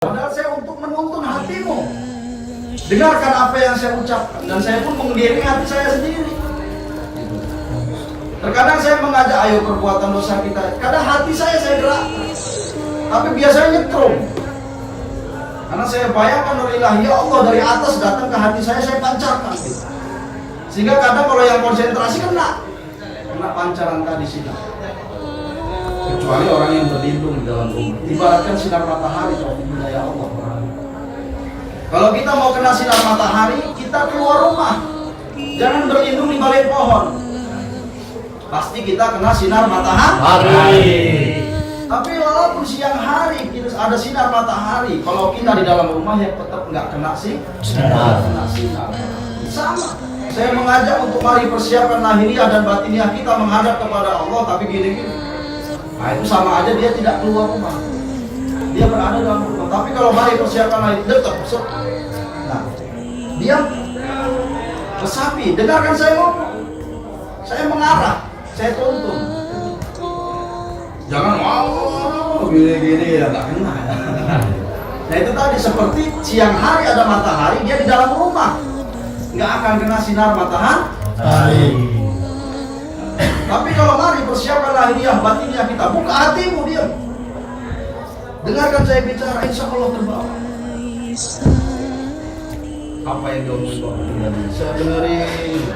Padahal saya untuk menuntun hatimu. Dengarkan apa yang saya ucapkan, dan saya pun mengiringi hati saya sendiri. Terkadang saya mengajak, ayo perbuatan dosa kita. Kadang hati saya gerak, tapi biasanya nyetrum. Karena saya bayangkan dari ilahi Allah dari atas datang ke hati saya pancarkan. Sehingga kadang kalau yang konsentrasi kena pancaran tadi sini. Kecuali orang yang berlindung di dalam rumah. Ibaratkan sinar matahari di wilayah Allah. Kalau kita mau kena sinar matahari, kita keluar rumah. Jangan berlindung di balik pohon. Pasti kita kena sinar matahari. Tapi walaupun siang hari kita ada sinar matahari, kalau kita di dalam rumah ya tetap nggak kena sinar. Sama. Saya mengajak untuk mari persiapkan lahiriah dan batiniah kita menghadap kepada Allah, tapi gini-gini. Nah itu sama aja dia tidak keluar rumah. Dia berada dalam rumah. Tapi kalau mari persiapkan lahiriah tetap. Nah, dia resapi. Dengarkan saya ngomong. Saya mengarah. Saya tuntun. Jangan gini-gini ya nggak kena. Nah itu tadi seperti siang hari ada matahari, dia di dalam rumah nggak akan kena sinar matahari. Tapi kalau mari persiapkan lahiriah batiniah kita, buka hatimu, diam. Dengarkan saya bicara, insya Allah terbawa. Apa yang diomongin Bapak? Saya dengerin.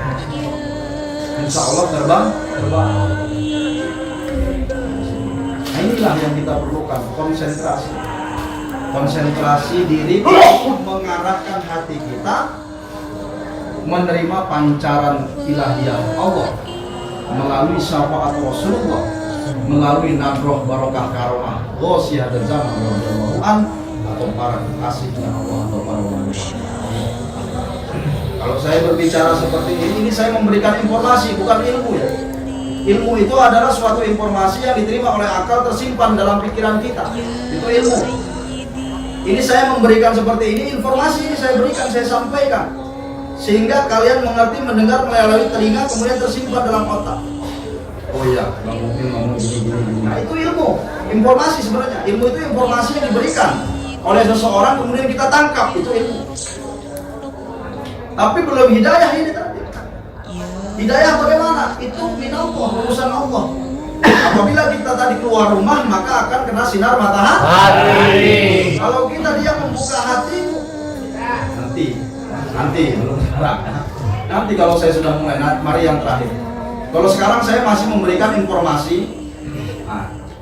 Insya Allah terbawa. Nah inilah yang kita perlukan, konsentrasi. Konsentrasi diri untuk mengarahkan hati kita menerima pancaran ilahiyah Allah melalui syafaat Rasulullah, melalui nadroh barokah karomah Ghausiyah dan zaman atau para kekasihnya Allah atau para wali. Kalau saya berbicara seperti ini saya memberikan informasi, bukan ilmu ya. Ilmu itu adalah suatu informasi yang diterima oleh akal, tersimpan dalam pikiran kita. Itu ilmu. Ini saya memberikan seperti ini, informasi ini saya berikan, saya sampaikan, sehingga kalian mengerti, mendengar melalui telinga, kemudian tersimpan dalam otak. Oh iya, nggak mungkin ngomong gini. Nah itu ilmu, informasi sebenarnya. Ilmu itu informasi yang diberikan oleh seseorang, kemudian kita tangkap, itu ilmu. Tapi belum hidayah ini tadi. Hidayah bagaimana? Itu minallah, urusan Allah. Apabila kita tadi keluar rumah, maka akan kena sinar matahari. Kalau kita dia membuka hatimu, nanti kalau saya sudah mulai, mari yang terakhir. Kalau sekarang saya masih memberikan informasi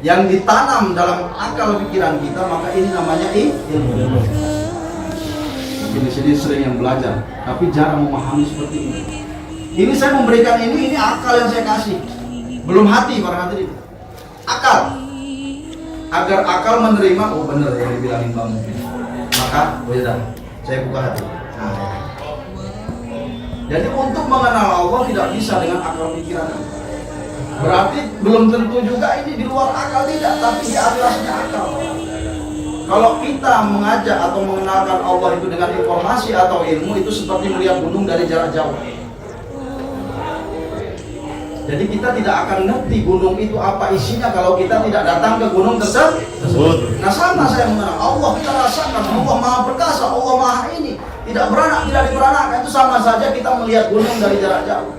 yang ditanam dalam akal pikiran kita, maka ini namanya ilmu. Di sini sering yang belajar, tapi jarang memahami seperti ini. Ini saya memberikan ini akal yang saya kasih, belum hati para hadirin. Akal, agar akal menerima, oh benar yang dibilangin Bang, maka saya buka hati. Jadi untuk mengenal Allah tidak bisa dengan akal pikiran. Berarti belum tentu juga ini di luar akal, tidak, tapi di atasnya akal. Kalau kita mengajak atau mengenalkan Allah itu dengan informasi atau ilmu, itu seperti melihat gunung dari jarak jauh. Jadi kita tidak akan ngerti gunung itu apa isinya kalau kita tidak datang ke gunung tersebut. Nah sama saya mengenal Allah, kita rasakan Allah Maha Perkasa, Allah Maha ini, tidak beranak, tidak diberanakan, itu sama saja kita melihat gunung dari jarak jauh.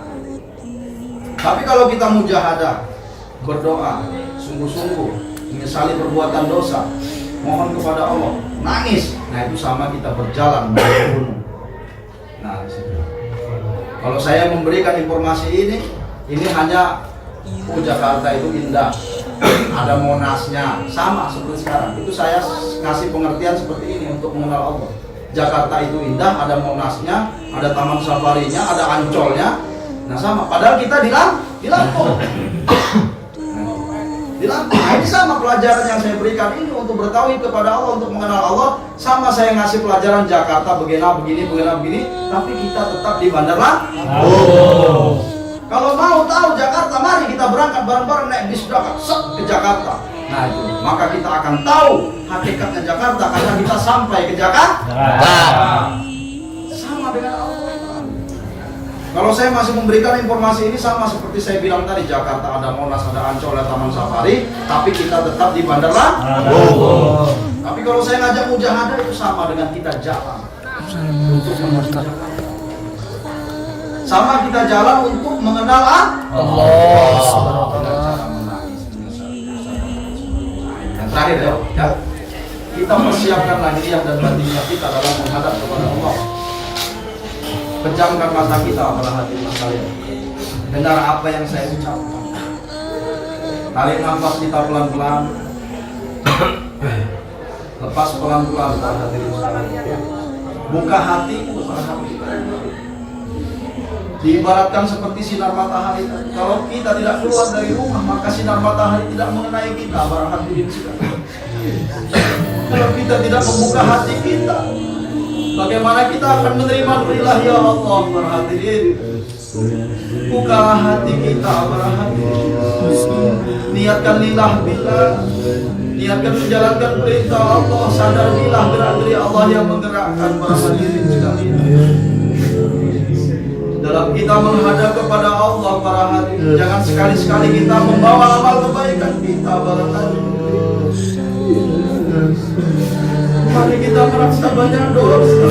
Tapi kalau kita mujahadah, berdoa, sungguh-sungguh, menyesali perbuatan dosa, mohon kepada Allah, nangis, nah itu sama kita berjalan menuju gunung. Nah kalau saya memberikan informasi ini hanya Jakarta itu indah, ada Monasnya, sama seperti sekarang. Itu saya ngasih pengertian seperti ini untuk mengenal Allah. Jakarta itu indah, ada Monasnya, ada Taman Safarinya, ada Ancolnya. Nah sama, padahal kita di Lampung. Nah ini sama pelajaran yang saya berikan ini untuk bertauhid kepada Allah, untuk mengenal Allah. Sama saya ngasih pelajaran Jakarta begini, tapi kita tetap di Bandar Lampung. Kalau mau tahu Jakarta, mari kita berangkat bareng-bareng naik bis ke Jakarta. Nah itu, maka kita akan tahu hakikatnya Jakarta karena kita sampai ke Jakarta. Sama dengan Allah. Kalau saya masih memberikan informasi ini sama seperti saya bilang tadi, Jakarta ada Monas, ada Ancol, ada Taman Safari, tapi kita tetap di Bandar Lampung. Tapi kalau saya ngajak mujahadah itu sama dengan kita jalan untuk mengerti. Sama kita jalan untuk mengenal Allah. Yang terakhir ya, kita persiapkan lahiriah dan batiniah kita dalam menghadap kepada Allah. Pejamkan mata kita para hadirin sekalian. Dengar apa yang saya ucapkan. Tarik nafas kita pelan-pelan. Lepas pelan-pelan para hadirin sekalian. Buka hatimu para hadirin. Diibaratkan seperti sinar matahari. Kalau kita tidak keluar dari rumah, maka sinar matahari tidak mengenai kita para hadirin sekalian. Kalau kita tidak membuka hati kita, bagaimana kita akan menerima nurilah ya Allah para hadirin. Bukalah hati kita para hadirin. Niatkan lillah billah. Niatkan menjalankan perintah Allah. Sadar billah gerak-gerik Allah yang menggerakkan para hadirin sekalian. Dalam kita menghadap kepada Allah para hadirin, jangan sekali-sekali kita membawa amal kebaikan kita para hadirin. Mari kita merasa banyak dosa.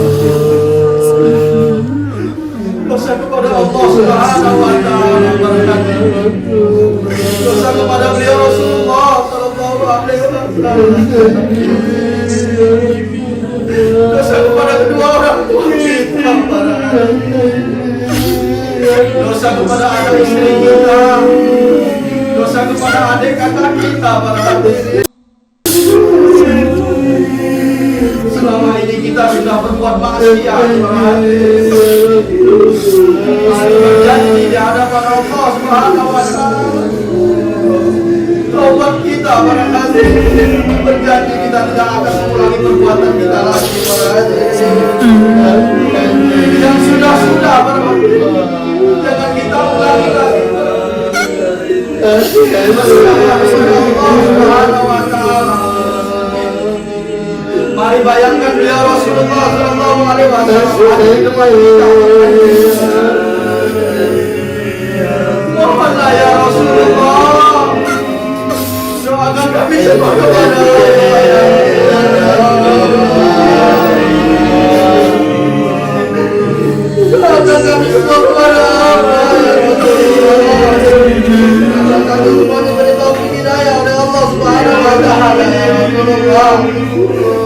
Dosa kepada Allah Subhanahu wa taala barakatuh. Dosa kepada beliau Rasulullah sallallahu alaihi wasallam. Dosa kepada kedua orang tua kita barakatuh. Dosa kepada anak istri kita. Dosa kepada adik kakak kita barakatuh. Selama ini kita sudah berbuat maksiat. Mari berjanji di hadapan Allah Subhanahu wa taala. Taubat kita para hadirin, berjanji kita tidak akan mengulangi perbuatan kita lagi para hadirin. Yang sudah para hadirin, jangan kita ulangi lagi. Berserah kepada Allah Subhanahu wa taala. Mari bayangkan beliau Rasulullah sallallahu alaihi wasallam di depan kita. Mohonlah ya Rasulullah, doakan kami semua kepada doakan kami semua kepada kami semua diberi taufik hidayah oleh Allah Subhanahu wa taala ya Rasulullah.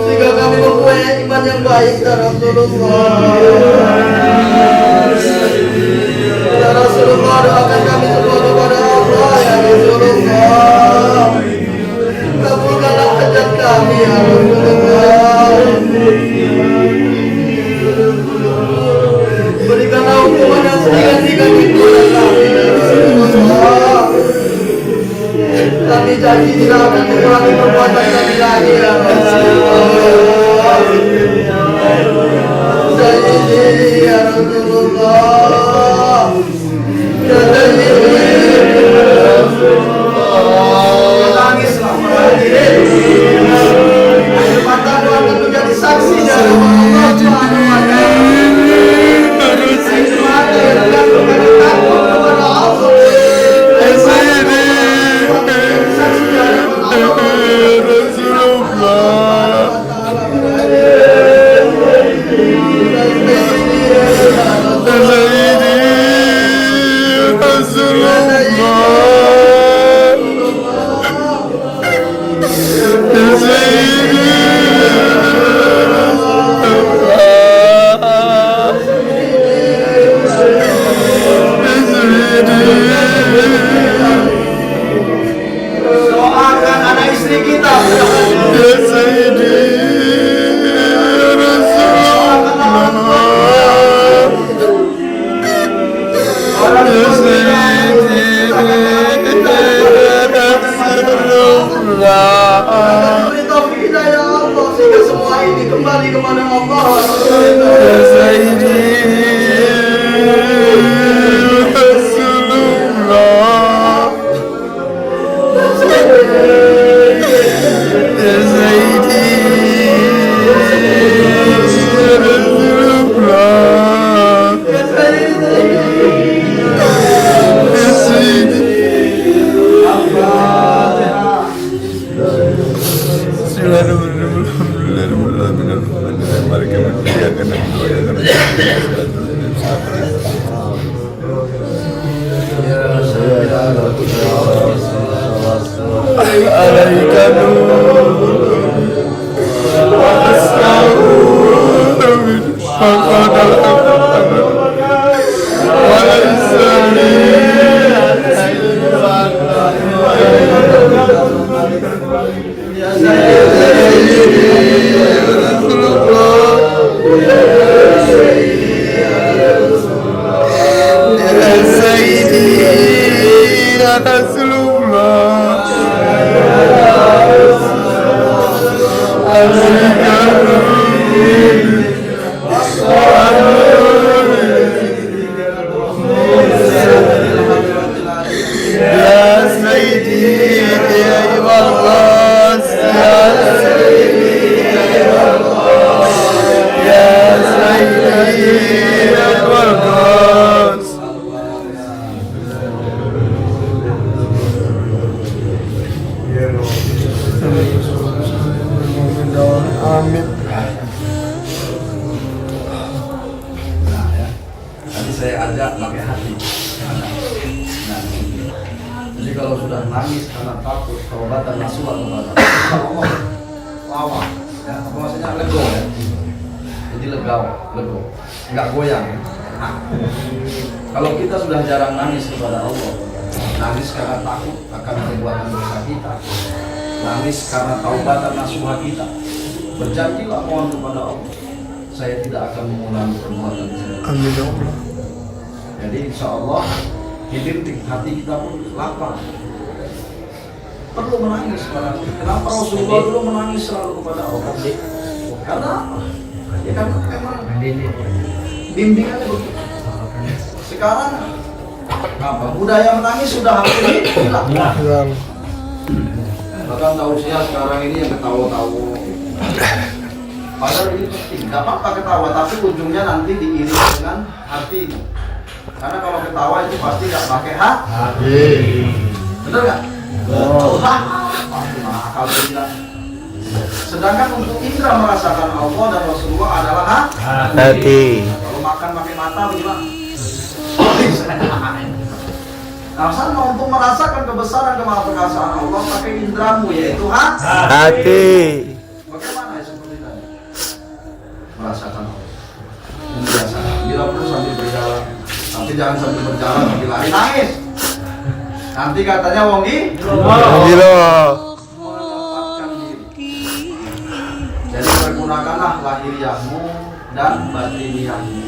Sehingga kami mempunyai iman yang baik ya Rasulullah. Ya Rasulullah, doakan kami semua kepada Allah ya Rasulullah. Kabulkanlah hajat kami ya Rasulullah. Berikanlah hukuman yang seringan-ringan kepada kami ya Rasulullah. Kami janji tidak akan mengulangi perbuatan kami lagi ya Rasulullah. Sayyidi ya Rasulullah. Ya Sayyidi ya Rasulullah. Tangislah para hadirin. Air mata doa akan menjadi saksi dari Allah Subhanahu wa taala. Air mata yang tergantung karena takut kepada Allah. Doakan anak istri kita. Ya Sayyidi ya Rasulullah. Ya Sayyidi ya Rasulullah. Beri taufik hidayah Allah sehingga semua ini kembali kepada Allah. Ya Sayyidi Bismillahirrahmanirrahim. mereka mengerjakan Amin. Nanti saya ajak pakai hati. Jadi kalau sudah nangis karena takut, taubatan nasuha kepada Allah, lawa, ya, apa maksudnya lego ya? Jadi lego, nggak goyang. Ya? Nah, kalau kita sudah jarang nangis kepada Allah, nangis karena takut akan perbuatan dosa kita, nangis karena taubatan nasuha kita, berjanjilah mohon kepada Allah, saya tidak akan mengulangi perbuatan saya. Amin ya Allah. Jadi insya Allah hidup hati kita pun lapang. Perlu menangis kepada Allah. Kenapa Rasulullah dulu menangis selalu kepada Allah? Karena apa? Ya kan memang bimbingannya begitu. Sekarang apa? Budaya menangis sudah hampir hilang. Bahkan tausiah sekarang ini yang ketawa-tawa. Padahal ini penting. Gak apa-apa ketawa, tapi ujungnya nanti diiringi dengan hati. Karena kalau ketawa itu pasti gak pakai hati. Bener gak? Akal bilang. Sedangkan untuk indra merasakan Allah dan Rasulullah adalah hati. Kalau makan pakai mata bagaimana? Nah, sana untuk merasakan kebesaran kemahaperkasaan Allah pakai indramu yaitu Hati. Bagaimana ya seperti tadi? Merasakan Allah. Merasakan. Bila perlu sambil berjalan, tapi jangan sambil berjalan sambil lari nangis. Nanti katanya wong di menempatkan diri. Jadi pergunakanlah lahiriahmu dan batiniyahmu.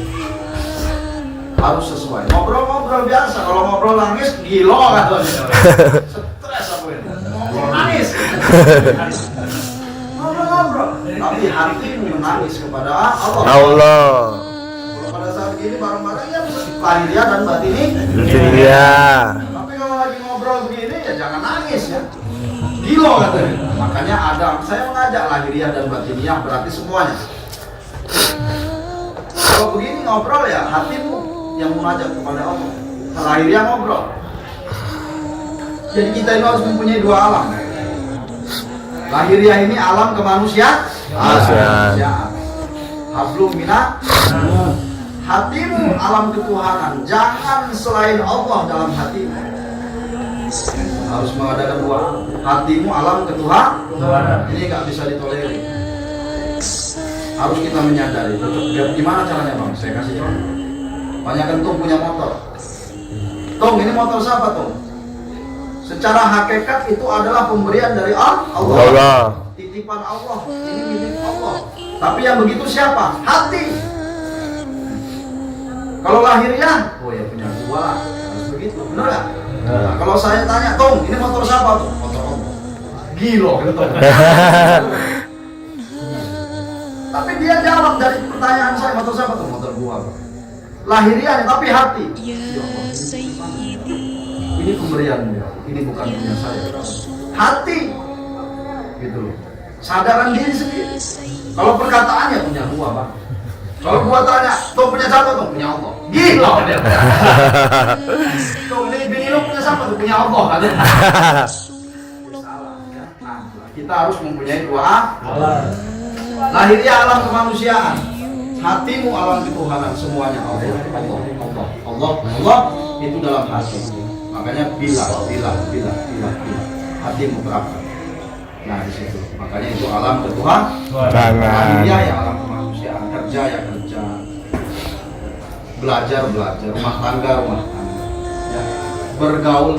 Harus sesuai. Ngobrol-ngobrol biasa. Kalau ngobrol nangis, gilo kan? Stres apa ini? Ngobrol nangis. Ngobrol-ngobrol. Tapi hatimu menangis kepada Allah. Kalau pada saat ini bareng-bareng ya bisa lahiriah dan batini. Iya. Tapi kalau lagi ngobrol begini ya jangan nangis ya. Gilo katanya. Makanya ada. Saya mengajak lahiriah dan batiniah berarti semuanya. Kalau begini ngobrol ya hatimu yang mengajak kepada Allah. Lahiriah ngobrol. Jadi kita ini harus mempunyai dua alam. Lahiriah ini alam kemanusiaan. Hablum minah. Hatimu alam ketuhanan. Jangan selain Allah dalam hatimu. Harus mengadakan dua. Hatimu alam ketuhanan. Ini nggak bisa ditolerir. Harus kita menyadari. Gimana caranya bang? Saya kasih contoh. Banyak kentung punya motor. Tong, ini motor siapa Tong? Secara hakikat itu adalah pemberian dari Allah. Titipan Allah. Ini milik Allah. Tapi yang begitu siapa? Hati. Kalau lahirnya, oh ya punya dua lah. Harus begitu, benar nggak? Nah, kalau saya tanya, Tong, ini motor siapa tuh? Motor Allah. Gilo, Tong. Tapi dia jawab dari pertanyaan saya, motor siapa tuh? Motor gua. Lahiriah, tapi hati. Ya Allah, ini pemberianmu ya. Ini bukan punya saya. Hati, gitu loh. Sadaran diri sendiri. Kalau perkataannya punya gua bang. Kalau gua tanya, tuh punya siapa tuh? Punya Allah. Gila. Tuh ini bini lu punya siapa tuh? Punya Allah. Salah ya. Nah, kita harus mempunyai dua Allah. Lahirnya alam kemanusiaan, hatimu alam ketuhanan, semuanya Allah, Allah, Allah, Allah, Allah itu dalam hati. Makanya bila hatimu terapkan. Nah di situ, makanya itu alam ketuhanan. Lahirnya ya alam kemanusiaan, kerja ya kerja, belajar, rumah tangga, ya. Bergaul.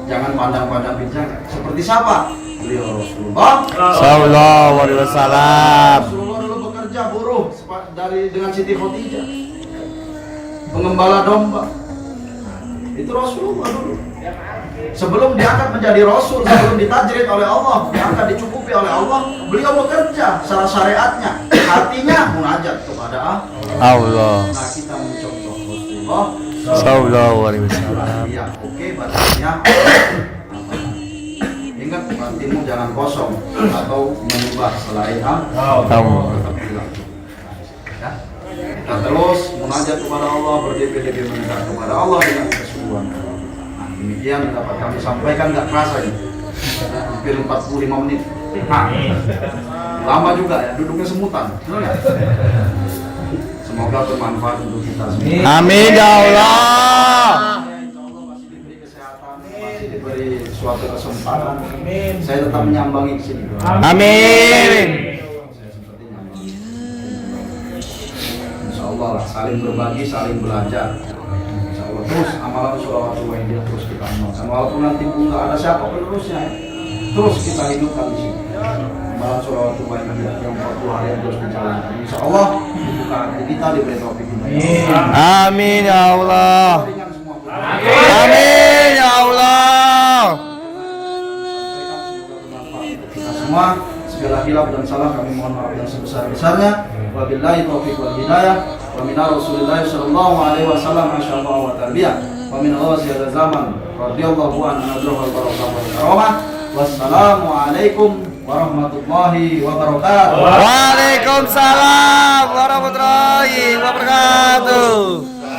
Jangan pandang-pandang bicara. Seperti siapa? Beliau Rasulullah Sallallahu alaihi wasallam. Rasulullah dulu bekerja buruh dengan Siti Khadijah, pengembala domba. Itu Rasulullah dulu. Sebelum diangkat menjadi Rasul, sebelum ditajrid oleh Allah, diangkat dicukupi oleh Allah, beliau bekerja secara syariatnya, hatinya munajat kepada Allah. Nah kita mencontoh Rasulullah Sallallahu alaihi wasallam. ya oke, batinnya ingat batinmu jangan kosong atau mengubah selain Allah. tetap bilang ya. Kita terus munajat kepada Allah, berdiri mendekat kepada Allah dengan kesungguhan. Nah demikian dapat kami sampaikan, nggak kerasa ini hampir 45 menit. Nah, lama juga ya, duduknya semutan. Semoga bermanfaat untuk kita semua. Amin ya Allah. Insya Allah masih diberi kesehatan, masih diberi suatu kesempatan. Saya tetap menyambangi sini. Amin. Saya seperti nyambangi. Insya Allah lah, saling berbagi, saling belajar. Insya Allah terus amalan sholawat dia terus kita amalkan. Walaupun nanti pun nggak ada siapa penerusnya, ya. Terus kita hidupkan di sini. Amalan sholawat dia yang 40 hari yang terus dijalankan. Insya Allah dibuka hati kita, diberi taufik hidayah. Amin ya Allah. Ringan semua. Amin ya Allah. Kita semua segala hilaf dan salah kami mohon maaf yang sebesar-besarnya. Wabillahi taufiq wal hidayah. Wa min Rasulillah sallallahu alaihi wasallam masyaallah wa tarbiyah. Wa min Allah ziyada zaman radhiyallahu anhu nadrahu wal barakatuh wal karamah. Wassalamu alaikum warahmatullahi wabarakatuh. Waalaikumsalam warahmatullahi wabarakatuh.